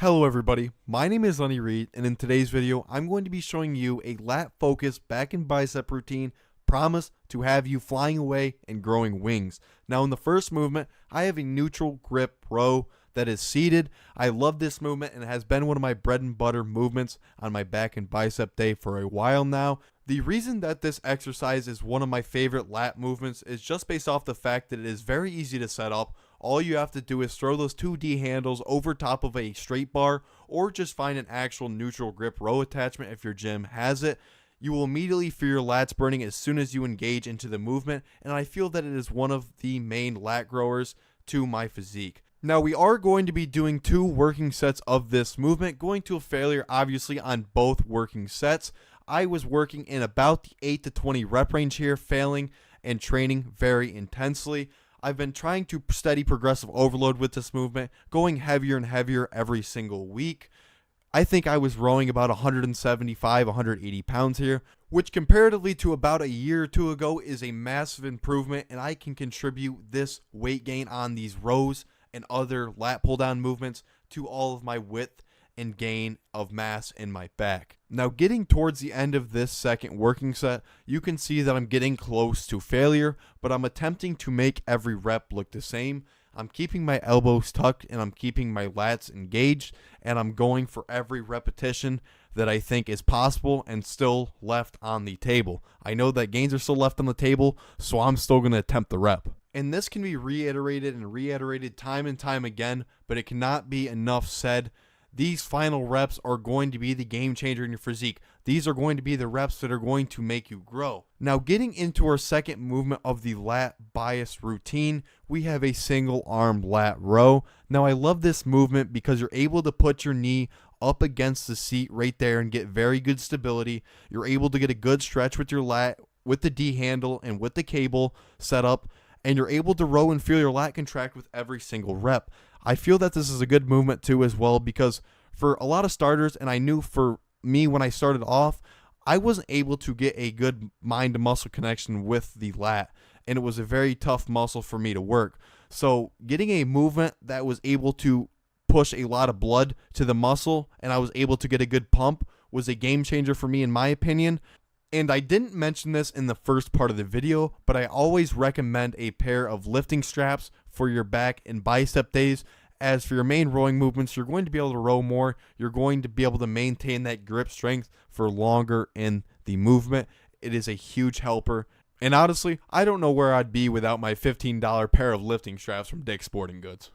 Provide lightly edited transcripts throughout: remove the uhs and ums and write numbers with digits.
Hello everybody, my name is Lenny Reed, and in today's video I'm going to be showing you a lat focused back and bicep routine promise to have you flying away and growing wings. Now in the first movement I have a neutral grip row that is seated. I love this movement and it has been one of my bread and butter movements on my back and bicep day for a while now. The reason that this exercise is one of my favorite lat movements is just based off the fact that it is very easy to set up. All you have to do is throw those 2D handles over top of a straight bar or just find an actual neutral grip row attachment if your gym has it. You will immediately feel your lats burning as soon as you engage into the movement, and I feel that it is one of the main lat growers to my physique. Now we are going to be doing 2 working sets of this movement, going to a failure obviously on both working sets. I was working in about the 8 to 20 rep range here, failing and training very intensely. I've been trying to steady progressive overload with this movement, going heavier and heavier every single week. I think I was rowing about 175, 180 pounds here, which comparatively to about a year or two ago is a massive improvement, and I can contribute this weight gain on these rows and other lat pull down movements to all of my width and gain of mass in my back. Now getting towards the end of this second working set, you can see that I'm getting close to failure, but I'm attempting to make every rep look the same. I'm keeping my elbows tucked and I'm keeping my lats engaged, and I'm going for every repetition that I think is possible and still left on the table. I know that gains are still left on the table, so I'm still going to attempt the rep. And this can be reiterated and reiterated time and time again, but it cannot be enough said. These final reps are going to be the game changer in your physique. These are going to be the reps that are going to make you grow. Now getting into our second movement of the lat bias routine, we have a single arm lat row. Now I love this movement because you're able to put your knee up against the seat right there and get very good stability. You're able to get a good stretch with your lat, with the D handle and with the cable set up, and you're able to row and feel your lat contract with every single rep. I feel that this is a good movement too as well, because for a lot of starters, and I knew for me when I started off, I wasn't able to get a good mind to muscle connection with the lat, and it was a very tough muscle for me to work. So getting a movement that was able to push a lot of blood to the muscle and I was able to get a good pump was a game changer for me in my opinion. And I didn't mention this in the first part of the video, but I always recommend a pair of lifting straps for your back and bicep days. As for your main rowing movements, you're going to be able to row more. You're going to be able to maintain that grip strength for longer in the movement. It is a huge helper. And honestly, I don't know where I'd be without my $15 pair of lifting straps from Dick's Sporting Goods.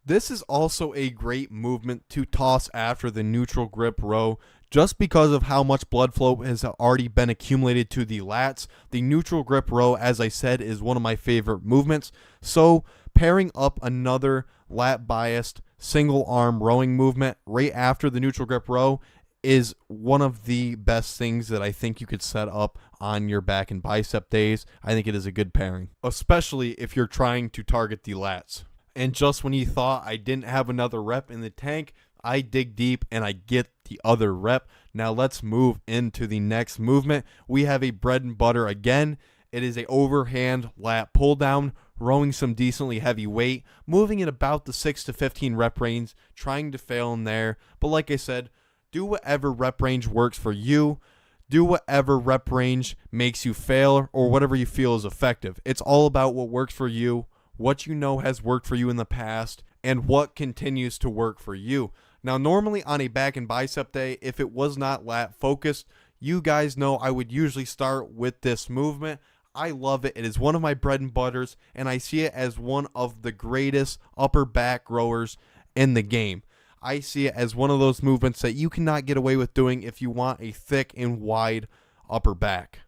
This is also a great movement to toss after the neutral grip row, just because of how much blood flow has already been accumulated to the lats. The neutral grip row, as I said, is one of my favorite movements. So pairing up another lat biased single arm rowing movement right after the neutral grip row is one of the best things that I think you could set up on your back and bicep days. I think it is a good pairing, especially if you're trying to target the lats. And just when you thought I didn't have another rep in the tank, I dig deep and I get the other rep. Now let's move into the next movement. We have a bread and butter again. It is a overhand lat pull down, rowing some decently heavy weight, moving in about the 6 to 15 rep range, trying to fail in there. But like I said, do whatever rep range works for you. Do whatever rep range makes you fail or whatever you feel is effective. It's all about what works for you, what you know has worked for you in the past, and what continues to work for you. Now, normally on a back and bicep day, if it was not lat focused, you guys know I would usually start with this movement. I love it. It is one of my bread and butters, and I see it as one of the greatest upper back rowers in the game. I see it as one of those movements that you cannot get away with doing if you want a thick and wide upper back.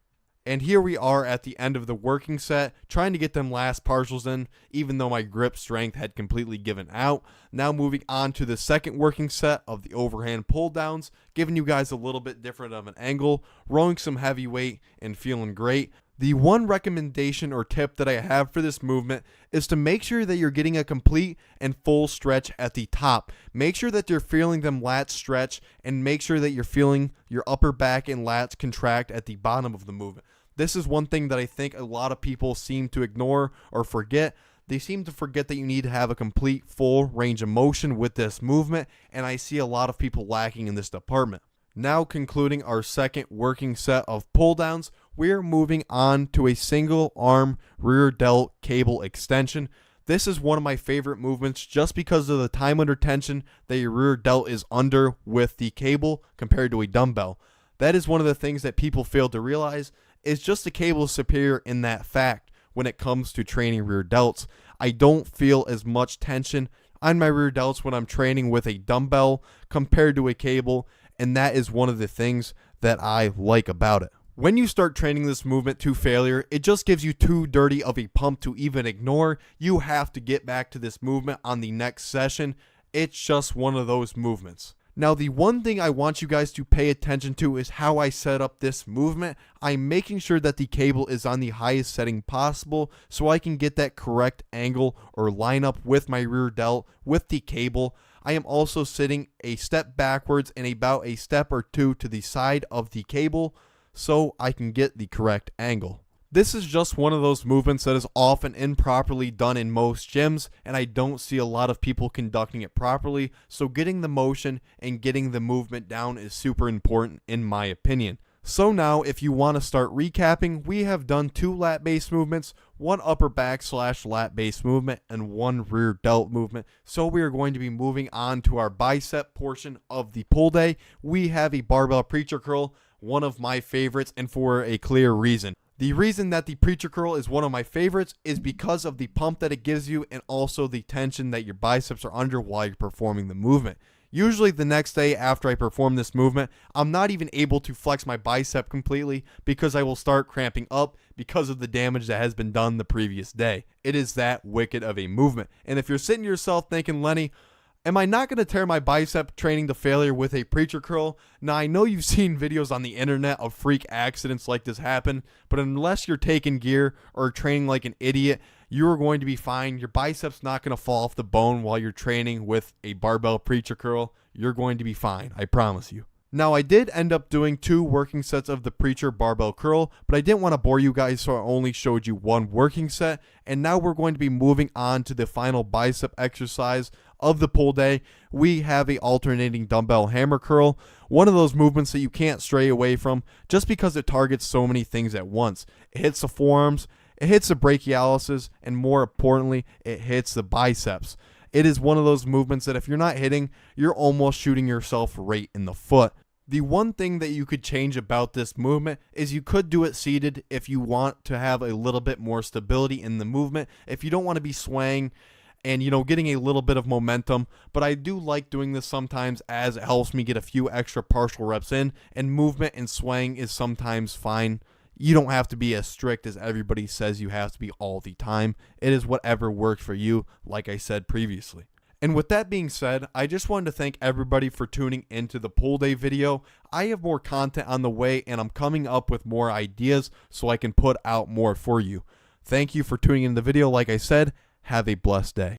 And here we are at the end of the working set, trying to get them last partials in, even though my grip strength had completely given out. Now moving on to the second working set of the overhand pull downs, giving you guys a little bit different of an angle, rowing some heavy weight and feeling great. The one recommendation or tip that I have for this movement is to make sure that you're getting a complete and full stretch at the top. Make sure that you're feeling them lats stretch, and make sure that you're feeling your upper back and lats contract at the bottom of the movement. This is one thing that I think a lot of people seem to ignore or forget. they seem to forget that you need to have a complete full range of motion with this movement, and I see a lot of people lacking in this department. Now concluding our second working set of pull downs, we're moving on to a single arm rear delt cable extension. This is one of my favorite movements just because of the time under tension that your rear delt is under with the cable compared to a dumbbell. That is one of the things that people fail to realize, is just the cable is superior in that fact when it comes to training rear delts. I don't feel as much tension on my rear delts when I'm training with a dumbbell compared to a cable, and that is one of the things that I like about it. When you start training this movement to failure, it just gives you too dirty of a pump to even ignore. You have to get back to this movement on the next session. It's just one of those movements. Now, the one thing I want you guys to pay attention to is how I set up this movement. I'm making sure that the cable is on the highest setting possible so I can get that correct angle or line up with my rear delt with the cable. I am also sitting a step backwards and about a step or two to the side of the cable so I can get the correct angle. This is just one of those movements that is often improperly done in most gyms, and I don't see a lot of people conducting it properly, so getting the motion and getting the movement down is super important in my opinion. So now, if you want to start recapping, we have done 2 lat-based movements, 1 upper back / lat-based movement, and 1 rear delt movement. So we are going to be moving on to our bicep portion of the pull day. We have a barbell preacher curl, one of my favorites, and for a clear reason. The reason that the preacher curl is one of my favorites is because of the pump that it gives you and also the tension that your biceps are under while you're performing the movement. Usually the next day after I perform this movement, I'm not even able to flex my bicep completely because I will start cramping up because of the damage that has been done the previous day. It is that wicked of a movement. And if you're sitting to yourself thinking, Lenny, am I not going to tear my bicep training to failure with a preacher curl? Now, I know you've seen videos on the internet of freak accidents like this happen, but unless you're taking gear or training like an idiot, you are going to be fine. Your bicep's not going to fall off the bone while you're training with a barbell preacher curl. You're going to be fine, I promise you. Now, I did end up doing 2 working sets of the preacher barbell curl, but I didn't want to bore you guys, so I only showed you 1 working set. And now we're going to be moving on to the final bicep exercise of the pull day. We have a alternating dumbbell hammer curl, one of those movements that you can't stray away from just because it targets so many things at once. It hits the forearms, it hits the brachialis, and more importantly, it hits the biceps. It is one of those movements that if you're not hitting, you're almost shooting yourself right in the foot. The one thing that you could change about this movement is you could do it seated if you want to have a little bit more stability in the movement. If you don't want to be swaying and, getting a little bit of momentum, but I do like doing this sometimes as it helps me get a few extra partial reps in, and movement and swaying is sometimes fine. You don't have to be as strict as everybody says you have to be all the time. It is whatever works for you, like I said previously. And with that being said, I just wanted to thank everybody for tuning into the pull day video. I have more content on the way, and I'm coming up with more ideas so I can put out more for you. Thank you for tuning in the video. Like I said, have a blessed day.